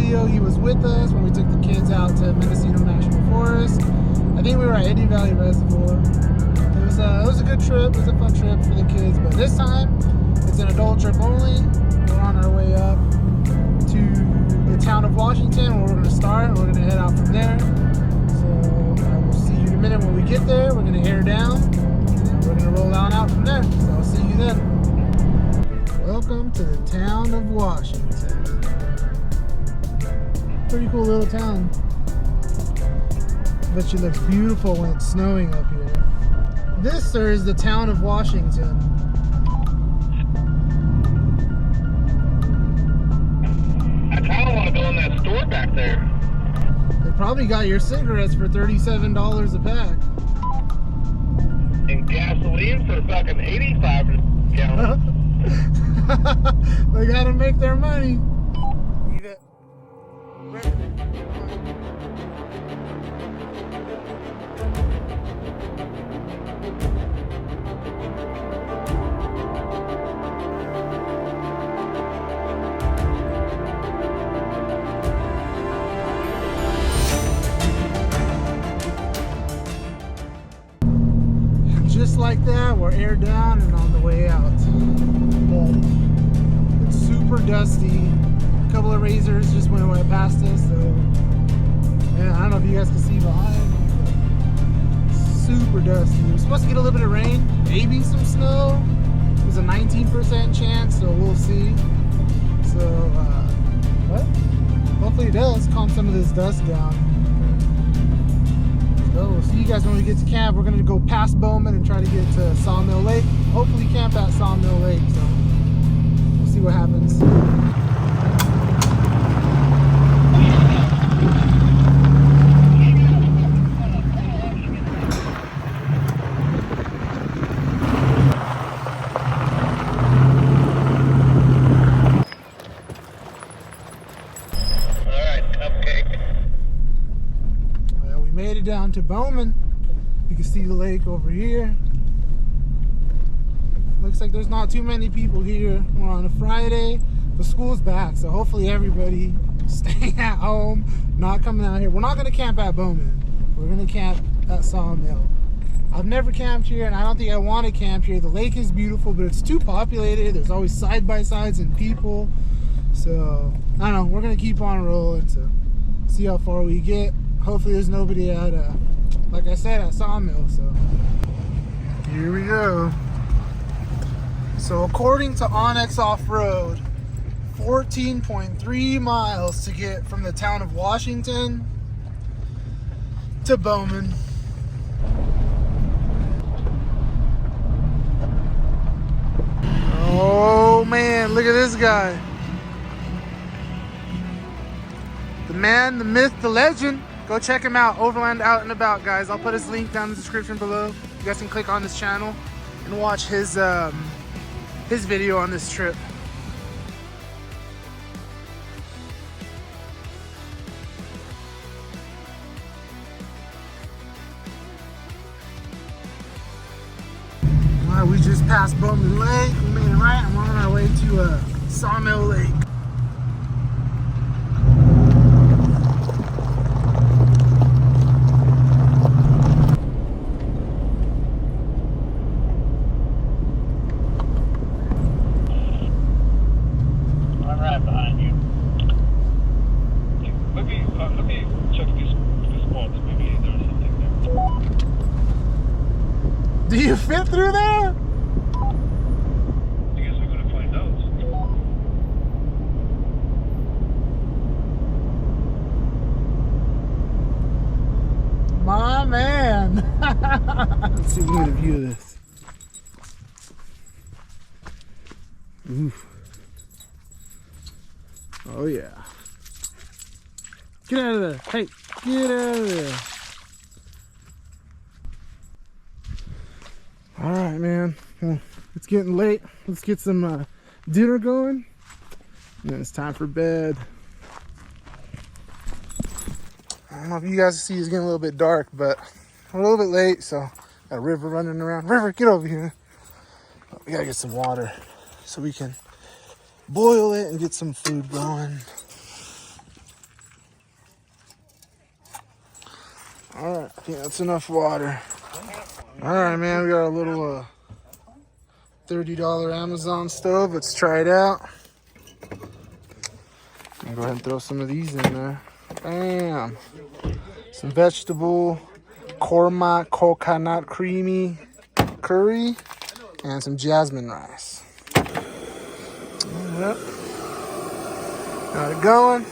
video, he was with us when we took the kids out to Mendocino National Forest. I think we were at Indian Valley Reservoir. It was a good trip. It was a fun trip for the kids, but this time it's an adult trip only. We're on our way up to the town of Washington, where we're going to start. We're going to head out from there. So I will see you in a minute when we get there. We're going to air down, and we're going to roll on out from there. So I'll see you then. Welcome to the town of Washington. Pretty cool little town. Bet you looks beautiful when it's snowing up here. This, sir, is the town of Washington. I kind of want to go in that store back there. They probably got your cigarettes for $37 a pack. And gasoline for fucking 85 a gallon. They gotta make their money. Just like that, we're aired down and on the way out. But it's super dusty. A couple of razors just went right past us, so yeah, I don't know if you guys can see behind me. Super dusty. We're supposed to get a little bit of rain, maybe some snow. There's a 19% chance, so we'll see. So, what? Hopefully it does calm some of this dust down. So we'll see you guys when we get to camp. We're gonna go past Bowman and try to get to Sawmill Lake. Hopefully camp at Sawmill Lake, so we'll see what happens. Made it down to Bowman. You can see the lake over here. Looks like there's not too many people here. We're on a Friday. The school's back, so hopefully everybody staying at home, not coming out here. We're not gonna camp at Bowman. We're gonna camp at Sawmill. I've never camped here, and I don't think I want to camp here. The lake is beautiful, but it's too populated. There's always side-by-sides and people. So, I don't know. We're gonna keep on rolling to see how far we get. Hopefully there's nobody at, like I said, at Sawmill, so. Here we go. So according to Onyx Off-Road, 14.3 miles to get from the town of Washington to Bowman. Oh man, look at this guy. The man, the myth, the legend. Go check him out, Overland Out and About, guys. I'll put his link down in the description below. You guys can click on his channel and watch his video on this trip. All right, we just passed Bowman Lake. We made it right, and we're on our way to Sawmill Lake. Do you fit through there? I guess we're gonna find out. My man. Let's see if we can get a view of this. Oof. Oh yeah. Get out of there. Hey, get out of there. All right, man. Well, it's getting late. Let's get some dinner going. And then it's time for bed. I don't know if you guys see, it's getting a little bit dark, but we're a little bit late, so got a River running around. River, get over here. We gotta get some water so we can boil it and get some food going. Alright, I think that's enough water. Alright, man, we got a little $30 Amazon stove. Let's try it out. I'm gonna go ahead and throw some of these in there. Bam! Some vegetable korma coconut creamy curry and some jasmine rice. Yep. Got it going.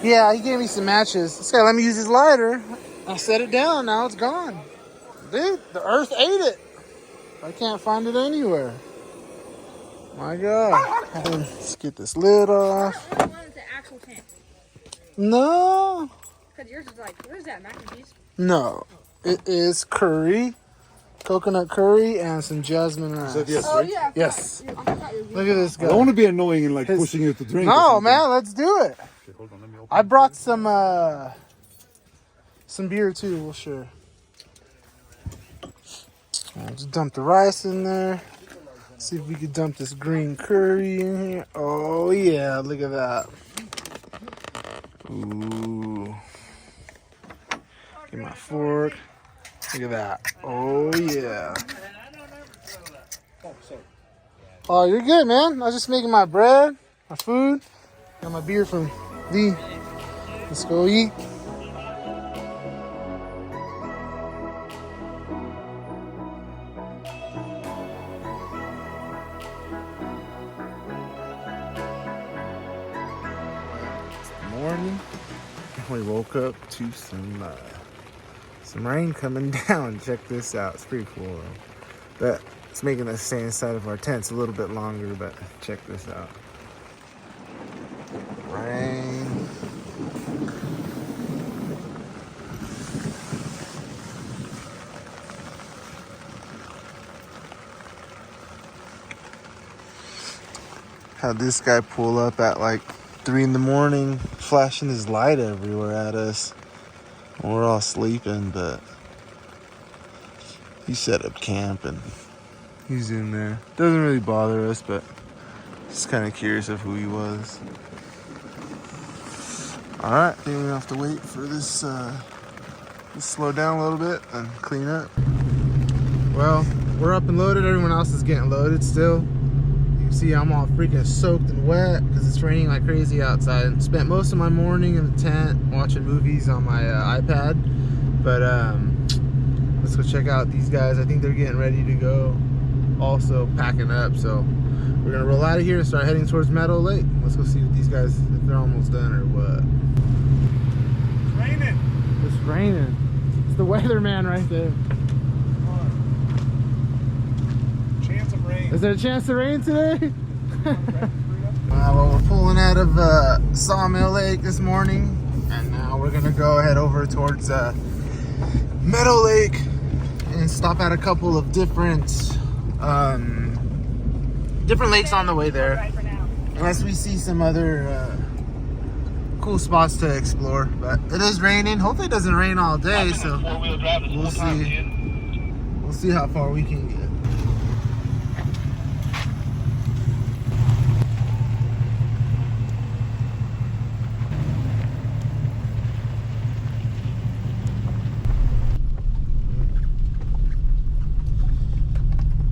Yeah, he gave me some matches. This guy let me use his lighter. I set it down. Now it's gone. Dude, the earth ate it. I can't find it anywhere. My God. Let's get this lid off. Which one is the actual tent? No. Because yours is like, what is that, mac and cheese? No. It is curry. Coconut curry and some jasmine rice. Yes, Oh, right? yeah. Yes. I thought you were Look at this I guy. don't want to be annoying and like His- pushing you to drink. or No, something. man, let's do it. Okay, hold on, let me open I brought some beer too, we'll share. I'll just dump the rice in there. See if we could dump this green curry in here. Oh yeah, look at that. Ooh. Get my fork. Look at that. Oh yeah. Oh, you're good, man. I was just making my bread, my food, got my beer from Lee. Let's go eat. It's the morning. We woke up to some rain coming down. Check this out. It's pretty cool. But it's making us stay inside of our tents a little bit longer. But check this out. Rain. Had this guy pull up at like 3 in the morning, flashing his light everywhere at us. We're all sleeping, but he set up camp and he's in there. Doesn't really bother us, but just kind of curious of who he was. All right, then we have to wait for this to slow down a little bit and clean up. Well, we're up and loaded. Everyone else is getting loaded still. You can see I'm all freaking soaked and wet because it's raining like crazy outside. Spent most of my morning in the tent watching movies on my iPad. But let's go check out these guys. I think they're getting ready to go, also packing up. So we're gonna roll out of here and start heading towards Meadow Lake. Let's go see what these guys, if they're almost done or what. It's raining. It's raining. It's the weatherman right there. Chance of rain. Is there a chance of rain today? Well, we're pulling out of Sawmill Lake this morning, and now we're gonna go head over towards Meadow Lake and stop at a couple of different lakes on the way there, Right for now. unless we see some other cool spots to explore. But it is raining. Hopefully it doesn't rain all day, so Four-wheel drive this we'll whole time, see. dude. We'll see how far we can get.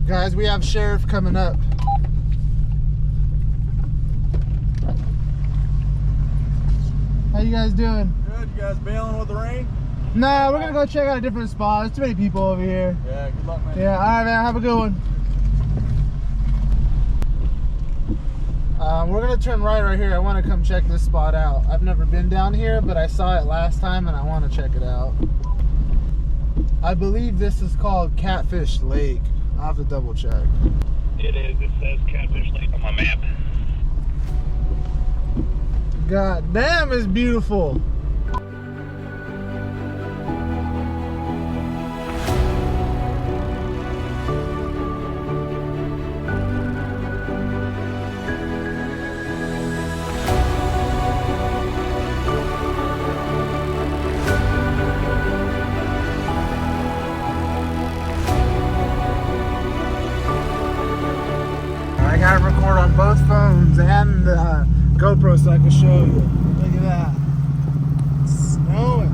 Guys, we have sheriff coming up. How you guys doing? Good. You guys bailing with the rain? Nah, we're gonna go check out a different spot. There's too many people over here. Yeah. Good luck, man. Yeah, all right, man. Have a good one. We're gonna turn right here. I want to come check this spot out. I've never been down here, but I saw it last time and I want to check it out. I believe this is called Catfish Lake. I'll have to double check. It is. It says Catfish Lake on my map. God damn, it's beautiful. I gotta record on both phones and GoPro so I can show you. Look at that. It's snowing.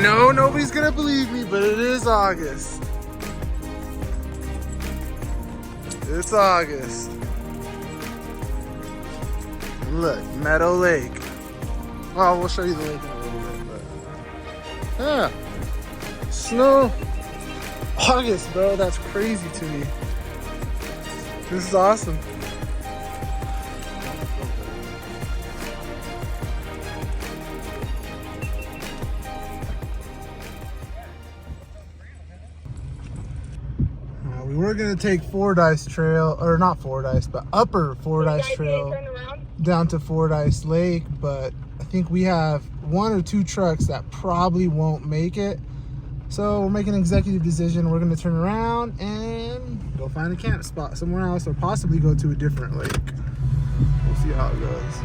know nobody's gonna believe me, but it is August. It's August. Look, Meadow Lake. Well, we'll show you the lake in a little bit, but yeah, snow. August, bro, that's crazy to me. This is awesome. We were gonna take Fordyce Trail, or not Fordyce, but Upper Fordyce Trail down to Fordyce Lake, but I think we have 1 or 2 trucks that probably won't make it. So we're making an executive decision. We're gonna turn around and go find a camp spot somewhere else, or possibly go to a different lake. We'll see how it goes.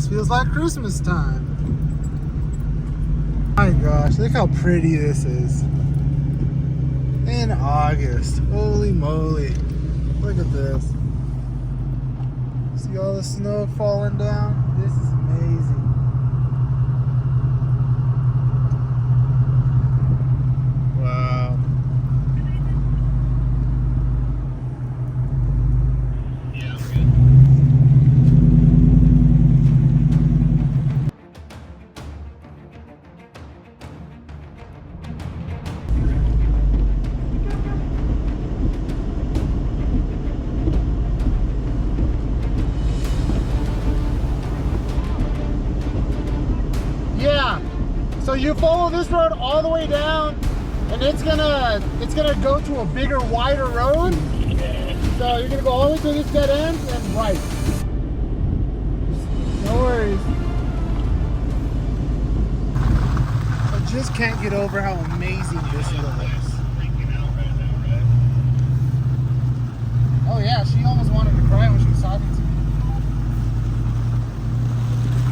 Feels like Christmas time. My gosh, look how pretty this is. In August. Holy moly. Look at this. See all the snow falling down? This is amazing. Wow. So you follow this road all the way down, and it's gonna go to a bigger, wider road. So you're gonna go all the way to this dead end and right. No worries. I just can't get over how amazing this looks. Oh yeah, she almost wanted to cry when she was talking to me.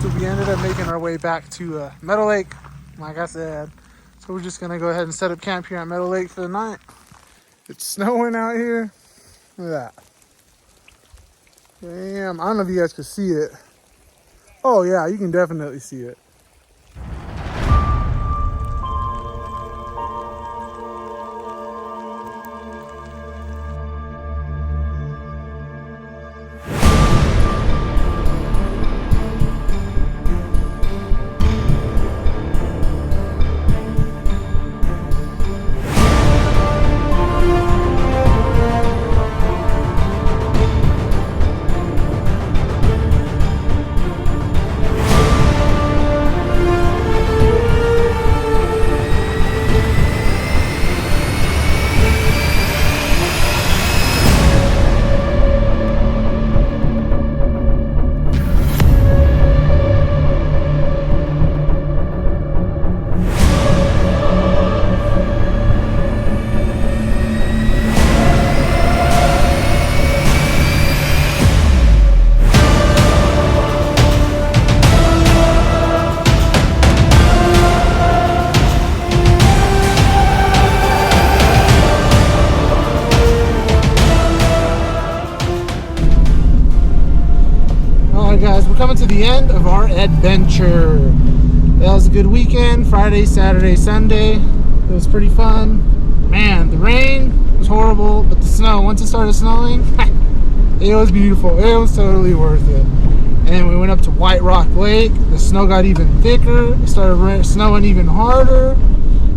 So we ended up making our way back to Meadow Lake, like I said. So we're just gonna go ahead and set up camp here at Meadow Lake for the night. It's snowing out here. Look at that. Damn, I don't know if you guys can see it. Oh yeah, you can definitely see it. Guys, we're coming to the end of our adventure. That was a good weekend. Friday, Saturday, Sunday. It was pretty fun. Man, the rain was horrible, but the snow, once it started snowing, it was beautiful. It was totally worth it. then we went up to White Rock Lake. The snow got even thicker. It started snowing even harder.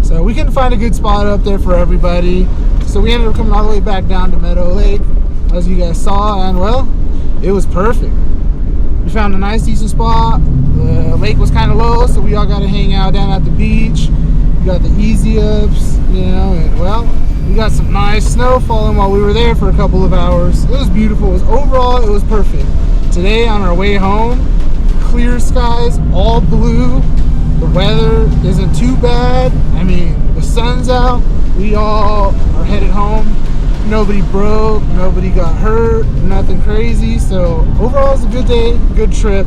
So we couldn't find a good spot up there for everybody. So we ended up coming all the way back down to Meadow Lake, as you guys saw, and well, it was perfect. We found a nice, decent spot. The lake was kind of low, so we all got to hang out down at the beach. We got the easy ups, you know, and well, we got some nice snow falling while we were there for a couple of hours. It was beautiful. Overall, it was perfect. Today, on our way home, clear skies, all blue. The weather isn't too bad. I mean, the sun's out. We all are headed home. Nobody broke, nobody got hurt, nothing crazy. So overall, it's a good day, good trip.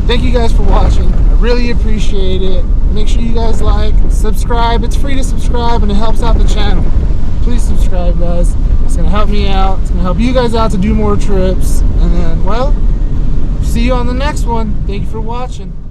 Thank you guys for watching. I really appreciate it. Make sure you guys like, subscribe. It's free to subscribe and it helps out the channel. Please subscribe, guys. It's gonna help me out. It's gonna help you guys out to do more trips. And then, well, see you on the next one. Thank you for watching.